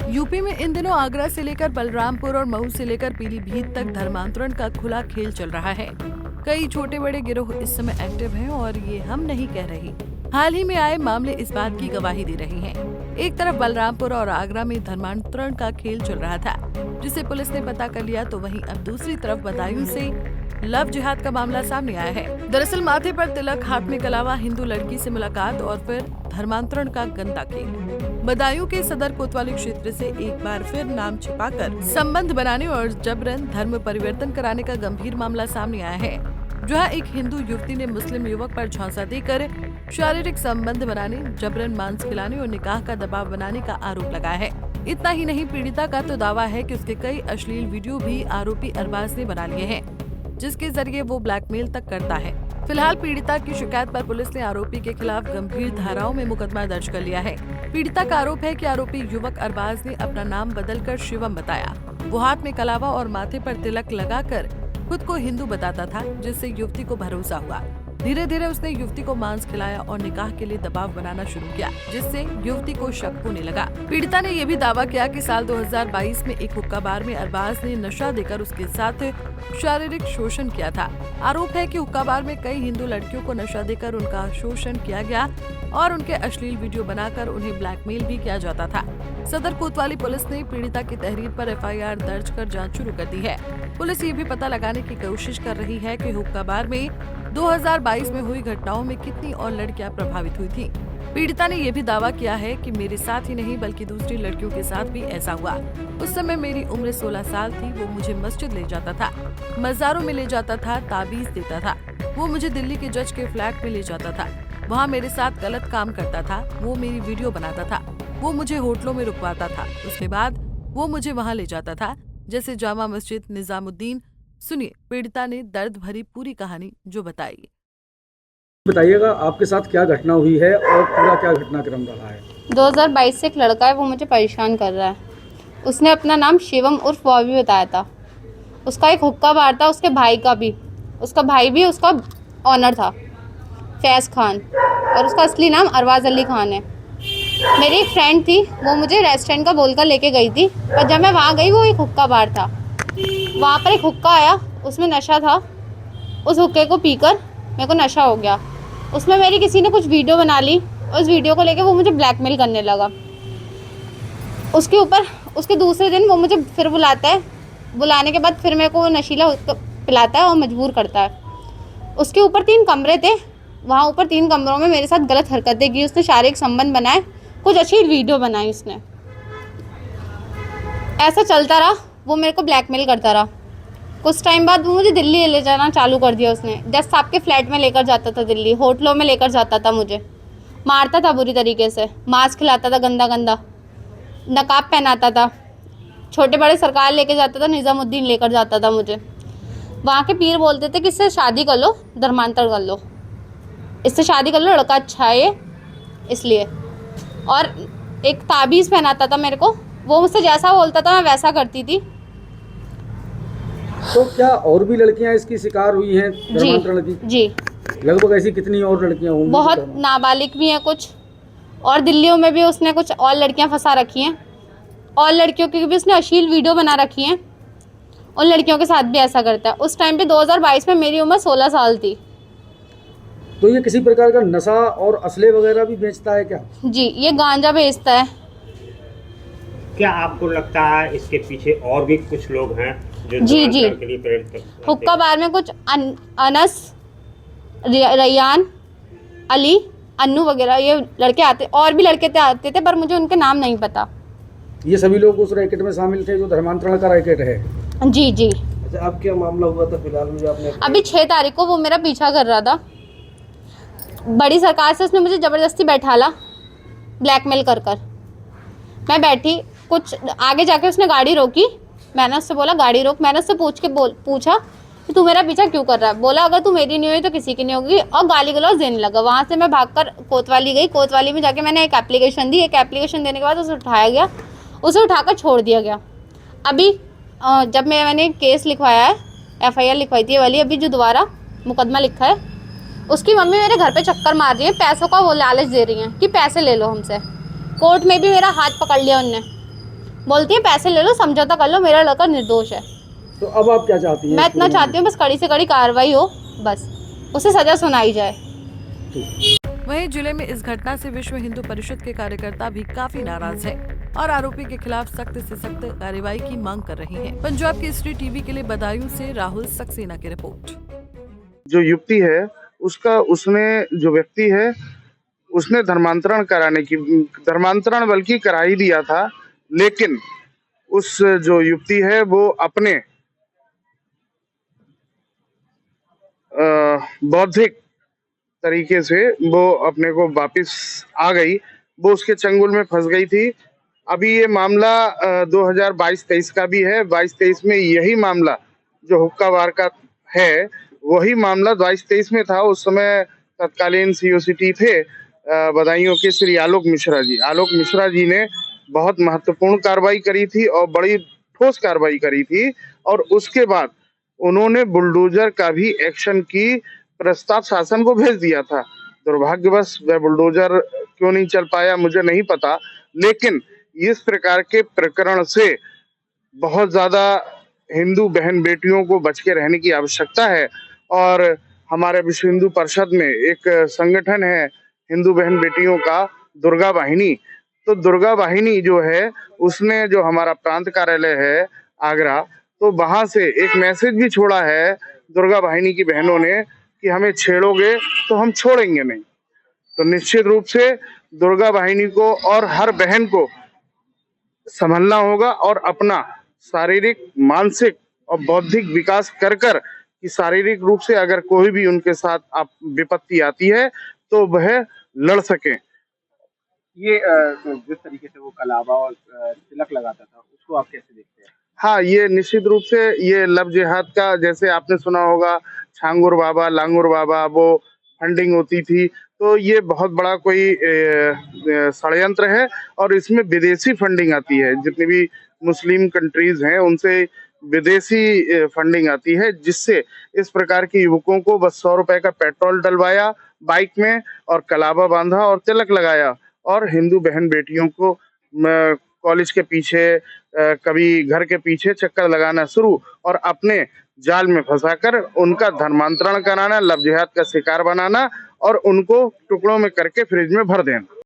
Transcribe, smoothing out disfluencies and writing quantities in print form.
UP में इन दिनों आगरा से लेकर बलरामपुर और मऊ से लेकर पीलीभीत तक धर्मांतरण का खुला खेल चल रहा है। कई छोटे बड़े गिरोह इस समय एक्टिव हैं और ये हम नहीं कह रही। हाल ही में आए मामले इस बात की गवाही दे रहे हैं। एक तरफ बलरामपुर और आगरा में धर्मांतरण का खेल चल रहा था, जिसे पुलिस ने पता कर लिया, तो वहीं अब दूसरी तरफ बदायूं से लव जिहाद का मामला सामने आया है। दरअसल माथे पर तिलक, हाथ में कलावा, हिंदू लड़की से मुलाकात और फिर धर्मांतरण का गंदा खेल। बदायूं के सदर कोतवाली क्षेत्र से एक बार फिर नाम छिपाकर संबंध बनाने और जबरन धर्म परिवर्तन कराने का गंभीर मामला सामने आया है, जहां एक हिंदू युवती ने मुस्लिम युवक पर झांसा देकर शारीरिक संबंध बनाने, जबरन मांस खिलाने और निकाह का दबाव बनाने का आरोप लगाया है। इतना ही नहीं, पीड़िता का तो दावा है कि उसके कई अश्लील वीडियो भी आरोपी अरबाज ने बना लिए हैं, जिसके जरिए वो ब्लैकमेल तक करता है। फिलहाल पीड़िता की शिकायत पर पुलिस ने आरोपी के खिलाफ गंभीर धाराओं में मुकदमा दर्ज कर लिया है। पीड़िता का आरोप है कि आरोपी युवक अरबाज ने अपना नाम बदलकर शिवम बताया। वो हाथ में कलावा और माथे पर तिलक लगाकर खुद को हिंदू बताता था, जिससे युवती को भरोसा हुआ। धीरे धीरे उसने युवती को मांस खिलाया और निकाह के लिए दबाव बनाना शुरू किया, जिससे युवती को शक होने लगा। पीड़िता ने यह भी दावा किया कि साल 2022 में एक हुक्का बार में अरबाज ने नशा देकर उसके साथ शारीरिक शोषण किया था। आरोप है कि हुक्का बार में कई हिंदू लड़कियों को नशा देकर उनका शोषण किया गया और उनके अश्लील वीडियो बनाकर उन्हें ब्लैकमेल भी किया जाता था। सदर कोतवाली पुलिस ने पीड़िता की तहरीर पर FIR दर्ज कर जांच शुरू कर दी है। पुलिस ये भी पता लगाने की कोशिश कर रही है कि हुक्का बार में 2022 में हुई घटनाओं में कितनी और लड़कियां प्रभावित हुई थीं। पीड़िता ने यह भी दावा किया है कि मेरे साथ ही नहीं बल्कि दूसरी लड़कियों के साथ भी ऐसा हुआ। उस समय मेरी उम्र 16 साल थी। वो मुझे मस्जिद ले जाता था, मज़ारों में ले जाता था, ताबीज देता था। वो मुझे दिल्ली के जज के फ्लैट में ले जाता था, वहाँ मेरे साथ गलत काम करता था। वो मेरी वीडियो बनाता था। वो मुझे होटलों में रुकवाता था। उसके बाद वो मुझे वहाँ ले जाता था, जैसे जामा मस्जिद, निजामुद्दीन। सुनिए पीड़िता ने दर्द भरी पूरी कहानी जो बताई। बताइएगा आपके साथ क्या घटना हुई है और पूरा क्या घटनाक्रम रहा है। 2022 से एक लड़का है, वो मुझे परेशान कर रहा है। उसने अपना नाम शिवम उर्फ बॉबी बताया था। उसका एक हुक्का बार था, उसके भाई का भी। उसका भाई भी उसका ऑनर था, फैज़ खान, और उसका असली नाम अरबाज अली खान है। मेरी एक फ्रेंड थी, वो मुझे रेस्टोरेंट का बोलकर लेके गई थी, पर जब मैं वहाँ गई वो एक हुक्का बार था। वहाँ पर एक हुक्का आया, उसमें नशा था। उस हुक्के को पीकर मेरे को नशा हो गया। उसमें मेरी किसी ने कुछ वीडियो बना ली, उस वीडियो को लेके वो मुझे ब्लैकमेल करने लगा। उसके ऊपर उसके दूसरे दिन वो मुझे फिर बुलाता है। बुलाने के बाद फिर मेरे को वो नशीला पिलाता है और मजबूर करता है। उसके ऊपर 3 कमरे थे, वहाँ ऊपर 3 कमरों में मेरे साथ गलत हरकतें की। उसने शारीरिक संबंध बनाए, कुछ अच्छी वीडियो बनाई उसने। ऐसा चलता रहा, वो मेरे को ब्लैकमेल करता रहा। कुछ टाइम बाद वो मुझे दिल्ली ले जाना चालू कर दिया उसने। जज साहब के फ्लैट में लेकर जाता था, दिल्ली होटलों में लेकर जाता था, मुझे मारता था बुरी तरीके से, मांस खिलाता था गंदा गंदा, नकाब पहनाता था, छोटे बड़े सरकार लेके जाता था, निजामुद्दीन लेकर जाता था मुझे। वहाँ के पीर बोलते थे कि इससे शादी कर लो, धर्मांतर कर लो, इससे शादी कर लो, लड़का अच्छा है ये, इसलिए। और एक ताबीज़ पहनाता था मेरे को। वो मुझसे जैसा बोलता था मैं वैसा करती थी। तो क्या और भी लड़कियां इसकी शिकार हुई हैं धर्मांतरण की? जी, लगभग ऐसी कितनी और लड़कियां होंगी? बहुत नाबालिग भी हैं कुछ, और दिल्लियों में भी उसने कुछ और लड़कियां फंसा रखी हैं, और लड़कियों की भी उसने अश्लील वीडियो बना रखी हैं। उन लड़कियों के साथ भी ऐसा करता है। उस टाइम पे 2022 में मेरी उम्र 16 साल थी। तो ये किसी प्रकार का नशा और असले वगैरह भी बेचता है क्या? जी, ये गांजा बेचता है। क्या आपको लगता है इसके पीछे और भी कुछ लोग हैं जो जी जी, के लिए प्रेरित करते हैं? हुक्का बार में कुछ अनस, रैयान, अली, अन्नू वगैरह ये लड़के आते, और भी लड़के आते थे, पर मुझे उनके नाम नहीं पता। ये सभी लोग उस रैकेट में शामिल थे जो धर्मांतरण का रैकेट है? जी जी। अच्छा, अब क्या मामला हुआ था फिलहाल में जो आपने? अभी 6 तारीख को वो मेरा पीछा कर रहा था। बड़ी सरकार से उसने मुझे ज़बरदस्ती बैठाला, ब्लैकमेल कर कर। मैं बैठी, कुछ आगे जाके उसने गाड़ी रोकी। मैंने उससे बोला गाड़ी रोक। मैंने उससे पूछा कि तू मेरा पीछा क्यों कर रहा है? बोला अगर तू मेरी नहीं हुई तो किसी की नहीं होगी, और गाली गलौज देने लगा। वहाँ से मैं भागकर कोतवाली गई। कोतवाली में जाके मैंने एक एप्लीकेशन दी। एक एप्लीकेशन देने के बाद उसे उठाया गया, उसे उठाकर छोड़ दिया गया। अभी जब मैंने केस लिखवाया है, FIR लिखवाई थी वाली, अभी जो दोबारा मुकदमा लिखा है, उसकी मम्मी मेरे घर पे चक्कर मार रही है, पैसों का वो लालच दे रही हैं कि पैसे ले लो हमसे। कोर्ट में भी मेरा हाथ पकड़ लिया उनने। बोलती है पैसे ले लो, समझौता कर लो, मेरा लड़का निर्दोष है। तो अब आप क्या चाहती हैं? मैं इस इतना पूरे चाहती हूँ बस कड़ी से कड़ी कार्रवाई हो, बस उसे सजा सुनाई जाए। वहीं जिले में इस घटना से विश्व हिंदू परिषद के कार्यकर्ता भी काफी नाराज हैं और आरोपी के खिलाफ सख्त से सख्त कार्रवाई की मांग कर रहे हैं। पंजाब केसरी टीवी के लिए बदायूं से राहुल सक्सेना की रिपोर्ट। जो युवती है उसने जो व्यक्ति है उसने धर्मांतरण बल्कि करा ही दिया था, लेकिन उस जो युवती है वो अपने बौद्धिक तरीके से वो अपने को वापस आ गई, वो उसके चंगुल में फंस गई थी। अभी ये मामला 2022-23 का भी है। 22-23 में यही मामला जो हुक्का बार का है वही मामला 22-23 में था। उस समय तत्कालीन सीओसीटी थे बदायूं के श्री आलोक मिश्रा जी। आलोक मिश्रा जी ने बहुत महत्वपूर्ण कार्रवाई करी थी और बड़ी ठोस कार्रवाई करी थी, और उसके बाद उन्होंने बुलडोजर का भी एक्शन की प्रस्ताव शासन को भेज दिया था। दुर्भाग्यवश वह बुलडोजर क्यों नहीं चल पाया मुझे नहीं पता, लेकिन इस प्रकार के प्रकरण से बहुत ज्यादा हिंदू बहन बेटियों को बच के रहने की आवश्यकता है। और हमारे विश्व हिंदू परिषद में एक संगठन है हिंदू बहन बेटियों का, दुर्गा वाहिनी। तो दुर्गा वाहिनी जो है उसने जो हमारा प्रांत कार्यालय है आगरा, तो वहां से एक मैसेज भी छोड़ा है दुर्गा वाहिनी की बहनों ने कि हमें छेड़ोगे तो हम छोड़ेंगे नहीं। तो निश्चित रूप से दुर्गा वाहिनी को और हर बहन को संभलना होगा और अपना शारीरिक, मानसिक और बौद्धिक विकास कर कि शारीरिक रूप से अगर कोई भी उनके साथ आप विपत्ति आती है तो वह लड़ सके। ये तो जिस तरीके से वो कलावा और तिलक लगाता था उसको आप कैसे देखते हैं? हाँ, ये निश्चित रूप से ये लव जिहाद का, जैसे आपने सुना होगा छांगुर बाबा, लांगुर बाबा, वो फंडिंग होती थी, तो ये बहुत बड़ा कोई षड्यंत्र है और इसमें विदेशी फंडिंग आती है। जितनी भी मुस्लिम कंट्रीज हैं उनसे विदेशी फंडिंग आती है, जिससे इस प्रकार के युवकों को बस 100 रुपए का पेट्रोल डलवाया बाइक में और कलावा बांधा और तिलक लगाया और हिंदू बहन बेटियों को कॉलेज के पीछे, कभी घर के पीछे चक्कर लगाना शुरू और अपने जाल में फंसाकर उनका धर्मांतरण कराना, लव जिहाद का शिकार बनाना और उनको टुकड़ों में करके फ्रिज में भर देना।